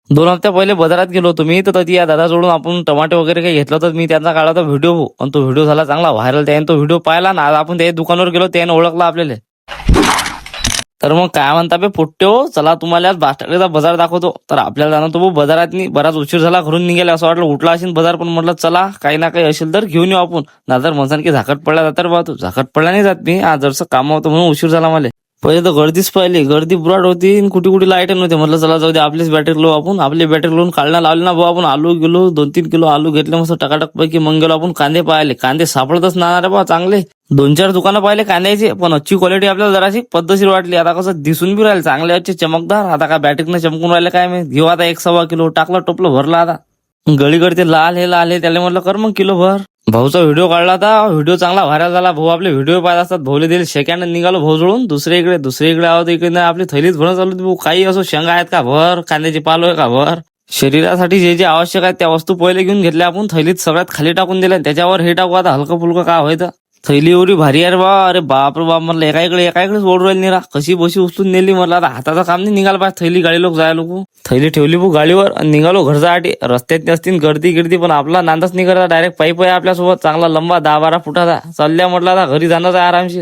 2 हप्त्या पहिले बाजारात गेलो होतो मी, तर या दादाजवळून आपण टमाटे वगैरे काही घेतलं, तर मी त्यांचा काढला होता व्हिडिओ आणि तो व्हिडिओ झाला चांगला व्हायरल. त्याने तो व्हिडिओ पाहिला ना, आज आपण त्या दुकानावर गेलो, त्याने ओळखला आपल्याला. तर मग काय म्हणता बे पोट्टे हो, चला तुम्हाला आज बास्टाकडचा बाजार दाखवतो. तर आपल्याला जाणं तो बाजारात नाही, बराच उशीर झाला घरून निघाला, असं वाटलं उठला असेल बाजार, पण म्हटलं चला काही ना काही असेल तर घेऊन येऊ आपण. नाजर म्हणसान की झाकट पडला जातर बा, तू झाकट पडला नाही जात मी, आज जरसं काम होतं म्हणून उशीर झाला मला. पहिले तर गर्दीच पाहिली, गर्दी बुराड होती, कुठे कुठे लाईट नव्हते. म्हटलं चला जाऊ दे, आपलीच बॅटरी लो आपण, आपली बॅटरी लोन काढला लावली ना भाऊ आपण. आलू गेलो 2-3 किलो आलू घेतले मस्त टकाटक पैकी. मग गेलो आपण कांदे पाहिले, कांदे सापडतच ना रे बा चांगले. 2-4 दुकानं पाहिले कांद्याचे, पण अच्छी क्वालिटी आपल्याला जराशी पद्धतशीर वाटली. आता कसं दिसून बी राहिले चांगले अच्छे चमकदार. आता काय बॅटरीनं चमकून राहिले काय मी, घेऊ आता 1-1.25 किलो टाकलं, टोपलं भरला. आता गळीकडे लाल हे लाल हे, त्याला म्हटलं कर मग किलो भर. भाऊचा व्हिडिओ काढला होता, व्हिडिओ चांगला व्हायरल झाला. भाऊ आपले व्हिडिओ पाहत असतात, भाऊले दिले सेकंड निघालो भाऊ जवळून. दुसरीकडे आहोत, इकडे आपली थैलीच भरून चालू. भाऊ काही असो, शेंगा आहेत का भर, कांद्याची पालो आहे का भर. शरीरासाठी जे जे आवश्यक आहेत त्या वस्तू पहिले घेऊन घेतल्या आपण, थैलीत सगळ्यात खाली टाकून दिल्या. त्याच्यावर हे टाकू आता हलकं फुलकं काय व्हायचं. थैली एवढी भारी आहे रे बा, अरे बाप रे बाप, म्हणलं एकाकडेच ओढ राहिली निरा, कशी बशी उचलून नेली. म्हणलं आता हाताचं काम नाही निघालं पाहिजे, थैली गाडी लोक जाय लोक. थैली ठेवली भाऊ गाडीवर आणि निघालो घरच्यासाठी. रस्त्यात नसतील गर्दी पण आपला नांदच नाही करता, डायरेक्ट पाईप आहे आपल्यासोबत चांगला लंबा 10-12 फुटाचा. चालल्या म्हटलं आता घरी जाणंच आहे आरामशीर.